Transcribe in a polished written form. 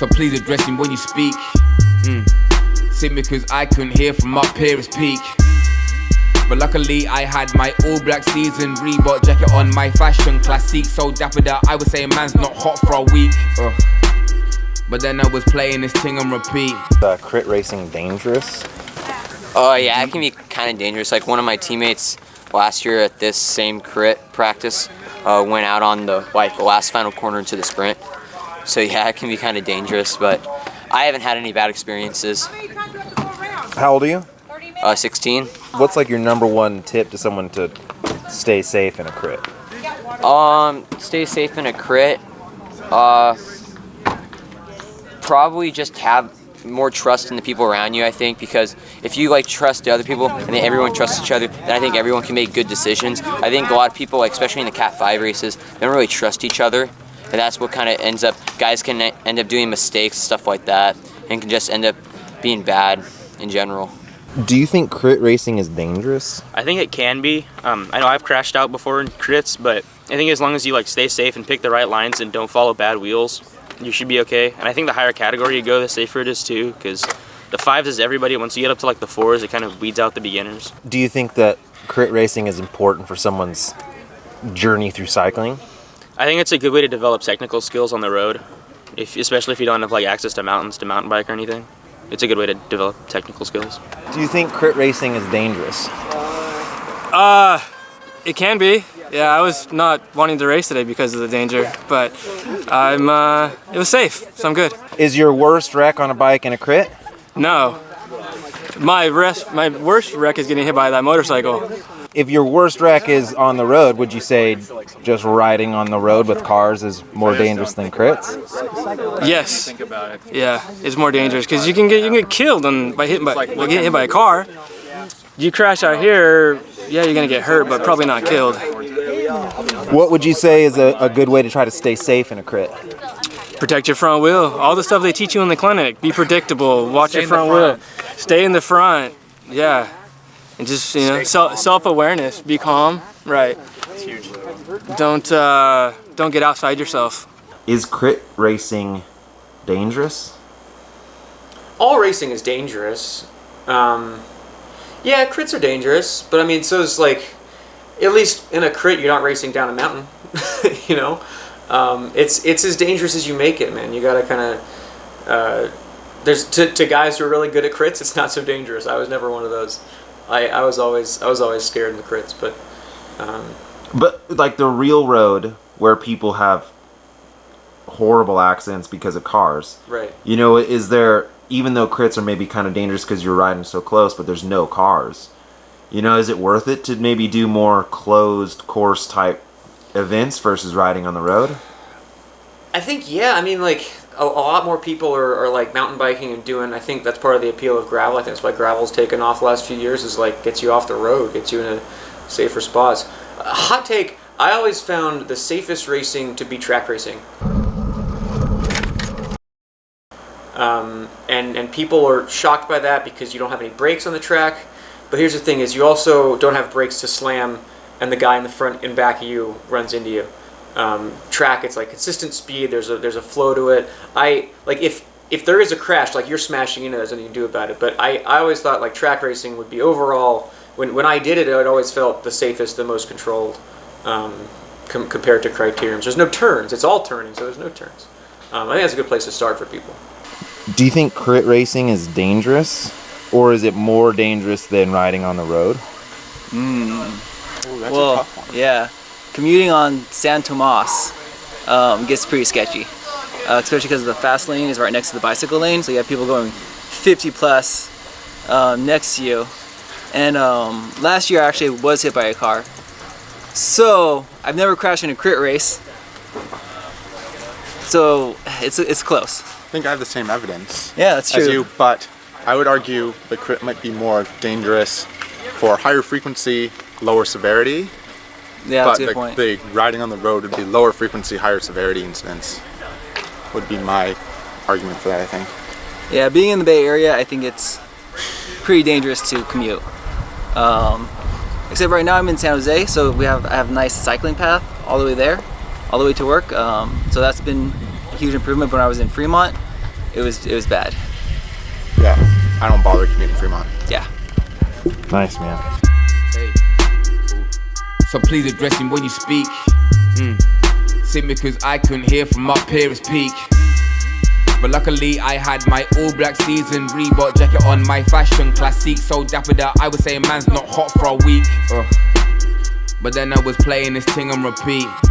so please address him when you speak. Simply because I couldn't hear from up here it's peak. But luckily I had my all black season Reebok jacket on, my fashion classique, so dapper that I would say man's not hot for a week. But then I was playing this thing on repeat. Crit racing dangerous? Oh yeah, it can be kind of dangerous. Like one of my teammates last year at this same crit practice went out on the last final corner into the sprint. So yeah, it can be kind of dangerous, but I haven't had any bad experiences. How old are you? 16. What's like your number one tip to someone to stay safe in a crit? Stay safe in a crit. Probably just have more trust in the people around you, I think, because if you like trust the other people and then everyone trusts each other, then I think everyone can make good decisions. I think a lot of people, like especially in the Cat 5 races, they don't really trust each other, and that's what kind of ends up, guys can end up doing mistakes, stuff like that, and can just end up being bad in general. Do you think crit racing is dangerous? I think it can be. I know I've crashed out before in crits, but I think as long as you like stay safe and pick the right lines and don't follow bad wheels, you should be okay. And I think the higher category you go, the safer it is too, because the 5s is everybody. Once you get up to like the 4s, it kind of weeds out the beginners. Do you think that crit racing is important for someone's journey through cycling? I think it's a good way to develop technical skills on the road, especially if you don't have like access to mountains to mountain bike or anything. It's a good way to develop technical skills. Do you think crit racing is dangerous? It can be. Yeah, I was not wanting to race today because of the danger, but it was safe, so I'm good. Is your worst wreck on a bike in a crit? No. My worst wreck is getting hit by that motorcycle. If your worst wreck is on the road, would you say just riding on the road with cars is more dangerous than crits? Yes. Yeah, it's more dangerous because you can get killed by getting hit by a car. You crash out here, yeah, you're gonna get hurt, but probably not killed. What would you say is a good way to try to stay safe in a crit? Protect your front wheel. All the stuff they teach you in the clinic. Be predictable. Watch your front wheel. Stay in the front. Yeah. And just, self-awareness. Be calm. Right. That's huge. Don't get outside yourself. Is crit racing dangerous? All racing is dangerous. Yeah, crits are dangerous, but I mean, so it's like, at least in a crit, you're not racing down a mountain, you know? It's as dangerous as you make it, man. You gotta kind of, there's, to guys who are really good at crits, it's not so dangerous. I was never one of those. I was always scared in the crits, but. But like the real road where people have horrible accidents because of cars. Right. You know, is there, even though crits are maybe kind of dangerous because you're riding so close, but there's no cars. You know, is it worth it to maybe do more closed course type events versus riding on the road? I think, yeah. I mean, like, a lot more people are like mountain biking and doing, I think that's part of the appeal of gravel. I think that's why gravel's taken off the last few years, is like, gets you off the road, gets you in a safer spots. Hot take, I always found the safest racing to be track racing. And people are shocked by that because you don't have any brakes on the track. But here's the thing is you also don't have brakes to slam and the guy in the front and back of you runs into you. Track, it's like consistent speed, there's a flow to it. Like if there is a crash, like you're smashing into it, there's nothing you can do about it. But I always thought like track racing would be overall, when I did it, it always felt the safest, the most controlled compared to criteriums. There's no turns, it's all turning, so there's no turns. I think that's a good place to start for people. Do you think crit racing is dangerous, or is it more dangerous than riding on the road? Well, yeah. Commuting on San Tomas gets pretty sketchy, especially because the fast lane is right next to the bicycle lane, so you have people going 50 plus next to you. And last year I actually was hit by a car. So I've never crashed in a crit race, so it's close. I think I have the same evidence as you, but I would argue the crit might be more dangerous for higher frequency, lower severity. Yeah, but that's a good point. The riding on the road would be lower frequency, higher severity incidents, would be my argument for that, I think. Yeah, being in the Bay Area, I think it's pretty dangerous to commute. Except right now I'm in San Jose, so I have a nice cycling path all the way there, all the way to work. So that's been a huge improvement when I was in Fremont. it was bad. Yeah, I don't bother commuting Fremont. Yeah. Nice, man. Hey. So please address him when you speak. Simply because I couldn't hear from up here his peak. But luckily I had my all black season Reebok jacket on, my fashion classique. So dapper that I would say man's not hot for a week. But then I was playing this thing on repeat.